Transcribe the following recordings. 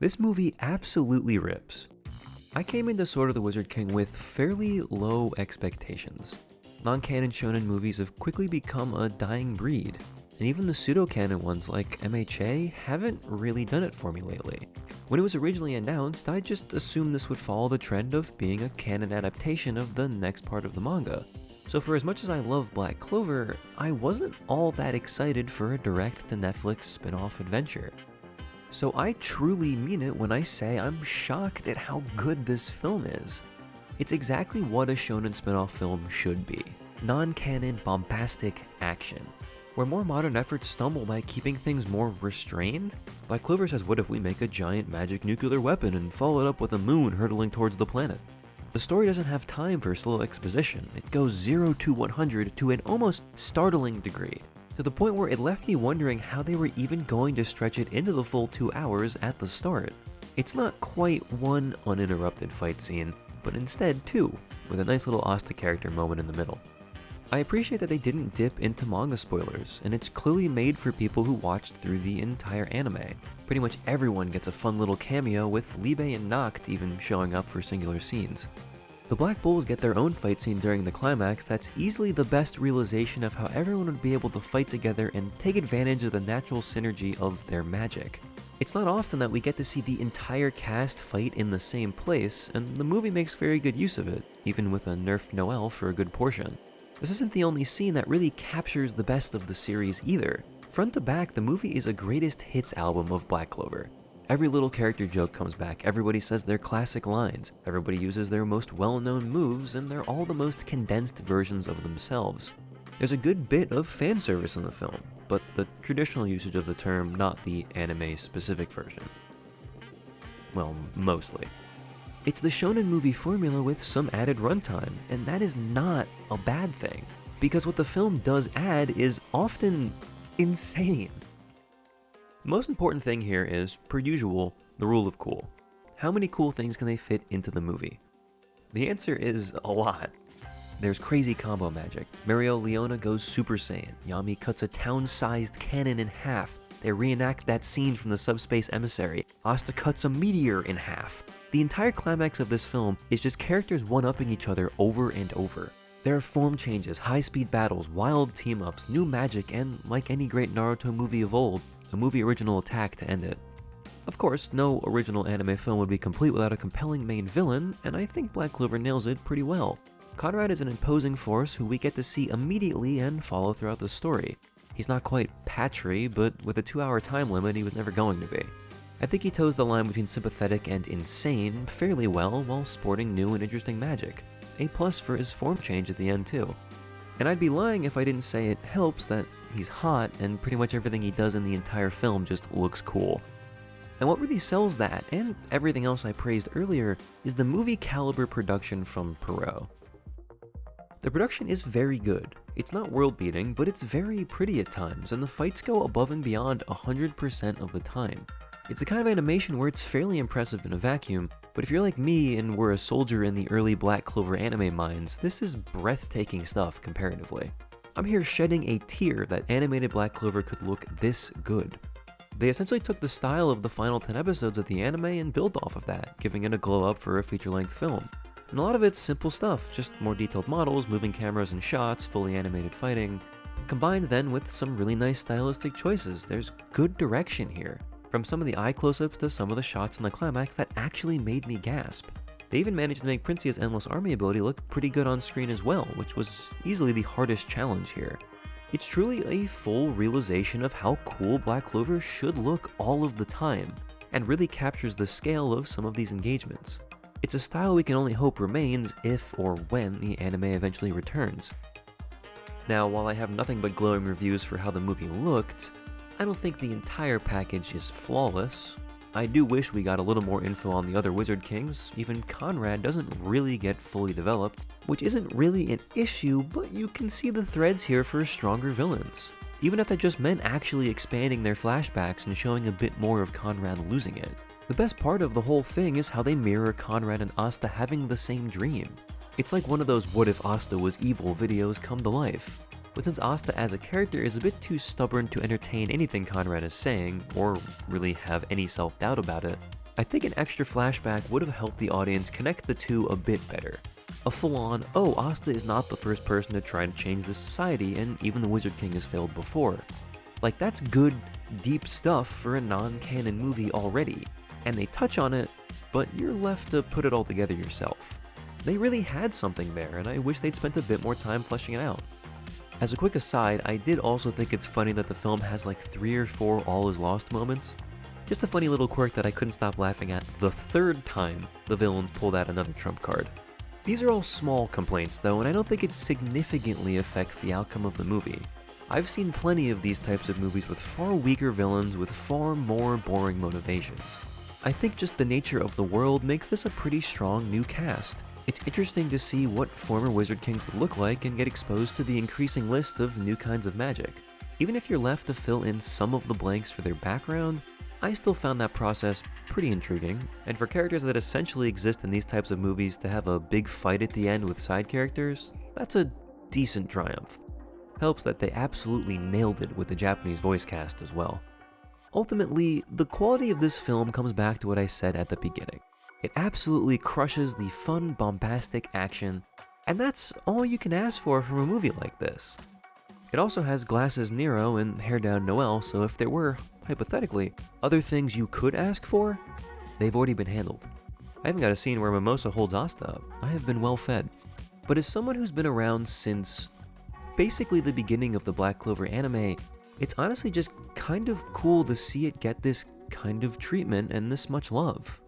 This movie absolutely rips. I came into Sword of the Wizard King with fairly low expectations. Non-canon shonen movies have quickly become a dying breed, and even the pseudo-canon ones like MHA haven't really done it for me lately. When it was originally announced, I just assumed this would follow the trend of being a canon adaptation of the next part of the manga. So for as much as I love Black Clover, I wasn't all that excited for a direct-to-Netflix spin-off adventure. So I truly mean it when I say I'm shocked at how good this film is. It's exactly what a shonen spin-off film should be. Non-canon, bombastic action. Where more modern efforts stumble by keeping things more restrained, Black Clover says, what if we make a giant magic nuclear weapon and follow it up with a moon hurtling towards the planet? The story doesn't have time for slow exposition. It goes 0 to 100 to an almost startling degree, to the point where it left me wondering how they were even going to stretch it into the full 2 hours at the start. It's not quite one uninterrupted fight scene, but instead 2, with a nice little Asta character moment in the middle. I appreciate that they didn't dip into manga spoilers, and it's clearly made for people who watched through the entire anime. Pretty much everyone gets a fun little cameo, with Libe and Nacht even showing up for singular scenes. The Black Bulls get their own fight scene during the climax that's easily the best realization of how everyone would be able to fight together and take advantage of the natural synergy of their magic. It's not often that we get to see the entire cast fight in the same place, and the movie makes very good use of it, even with a nerfed Noelle for a good portion. This isn't the only scene that really captures the best of the series either. Front to back, the movie is a greatest hits album of Black Clover. Every little character joke comes back, everybody says their classic lines, everybody uses their most well-known moves, and they're all the most condensed versions of themselves. There's a good bit of fan service in the film, but the traditional usage of the term, not the anime-specific version. Well, mostly. It's the shonen movie formula with some added runtime, and that is not a bad thing, because what the film does add is often insane. The most important thing here is, per usual, the rule of cool. How many cool things can they fit into the movie? The answer is a lot. There's crazy combo magic. Mereoleona goes Super Saiyan. Yami cuts a town-sized cannon in half. They reenact that scene from the Subspace Emissary. Asta cuts a meteor in half. The entire climax of this film is just characters one-upping each other over and over. There are form changes, high-speed battles, wild team-ups, new magic, and, like any great Naruto movie of old, a movie original attack to end it. Of course, no original anime film would be complete without a compelling main villain, and I think Black Clover nails it pretty well. Conrad is an imposing force who we get to see immediately and follow throughout the story. He's not quite Patry, but with a 2-hour time limit, he was never going to be. I think he toes the line between sympathetic and insane fairly well while sporting new and interesting magic. A plus for his form change at the end too. And I'd be lying if I didn't say it helps that he's hot and pretty much everything he does in the entire film just looks cool. And what really sells that, and everything else I praised earlier, is the movie caliber production from Pierrot. The production is very good. It's not world-beating, but it's very pretty at times, and the fights go above and beyond 100% of the time. It's the kind of animation where it's fairly impressive in a vacuum, but if you're like me and were a soldier in the early Black Clover anime minds, this is breathtaking stuff comparatively. I'm here shedding a tear that animated Black Clover could look this good. They essentially took the style of the final 10 episodes of the anime and built off of that, giving it a glow up for a feature-length film. And a lot of it's simple stuff, just more detailed models, moving cameras and shots, fully animated fighting. Combined then with some really nice stylistic choices, there's good direction here. From some of the eye close-ups to some of the shots in the climax that actually made me gasp. They even managed to make Princia's Endless Army ability look pretty good on screen as well, which was easily the hardest challenge here. It's truly a full realization of how cool Black Clover should look all of the time, and really captures the scale of some of these engagements. It's a style we can only hope remains if or when the anime eventually returns. Now, while I have nothing but glowing reviews for how the movie looked, I don't think the entire package is flawless. I do wish we got a little more info on the other Wizard Kings. Even Conrad doesn't really get fully developed, which isn't really an issue, but you can see the threads here for stronger villains. Even if that just meant actually expanding their flashbacks and showing a bit more of Conrad losing it. The best part of the whole thing is how they mirror Conrad and Asta having the same dream. It's like one of those what if Asta was evil videos come to life. But since Asta as a character is a bit too stubborn to entertain anything Conrad is saying, or really have any self-doubt about it, I think an extra flashback would have helped the audience connect the two a bit better. A full-on, oh, Asta is not the first person to try to change this society, and even the Wizard King has failed before. Like, that's good, deep stuff for a non-canon movie already, and they touch on it, but you're left to put it all together yourself. They really had something there, and I wish they'd spent a bit more time fleshing it out. As a quick aside, I did also think it's funny that the film has like 3 or 4 all is lost moments. Just a funny little quirk that I couldn't stop laughing at the 3rd time the villains pulled out another trump card. These are all small complaints though, and I don't think it significantly affects the outcome of the movie. I've seen plenty of these types of movies with far weaker villains with far more boring motivations. I think just the nature of the world makes this a pretty strong new cast. It's interesting to see what former Wizard Kings would look like and get exposed to the increasing list of new kinds of magic. Even if you're left to fill in some of the blanks for their background, I still found that process pretty intriguing, and for characters that essentially exist in these types of movies to have a big fight at the end with side characters, that's a decent triumph. Helps that they absolutely nailed it with the Japanese voice cast as well. Ultimately, the quality of this film comes back to what I said at the beginning. It absolutely crushes the fun, bombastic action, and that's all you can ask for from a movie like this. It also has Glasses Nero and Hair Down Noel, so if there were, hypothetically, other things you could ask for, they've already been handled. I haven't got a scene where Mimosa holds Asta up. I have been well fed. But as someone who's been around since basically the beginning of the Black Clover anime, it's honestly just kind of cool to see it get this kind of treatment and this much love.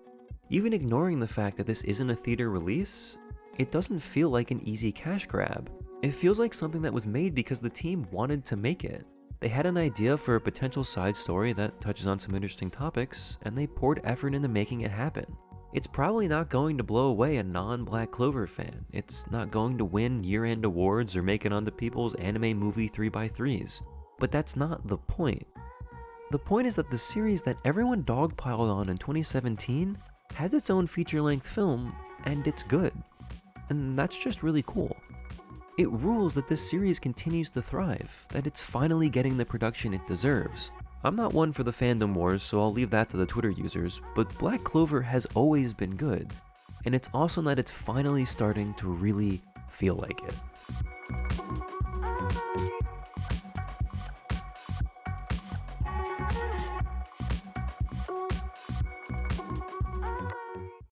Even ignoring the fact that this isn't a theater release, it doesn't feel like an easy cash grab. It feels like something that was made because the team wanted to make it. They had an idea for a potential side story that touches on some interesting topics, and they poured effort into making it happen. It's probably not going to blow away a non-Black Clover fan. It's not going to win year-end awards or make it onto people's anime movie 3x3s. But that's not the point. The point is that the series that everyone dogpiled on in 2017 has its own feature-length film, and it's good. And that's just really cool. It rules that this series continues to thrive, that it's finally getting the production it deserves. I'm not one for the fandom wars, so I'll leave that to the Twitter users, but Black Clover has always been good. And it's awesome that it's finally starting to really feel like it.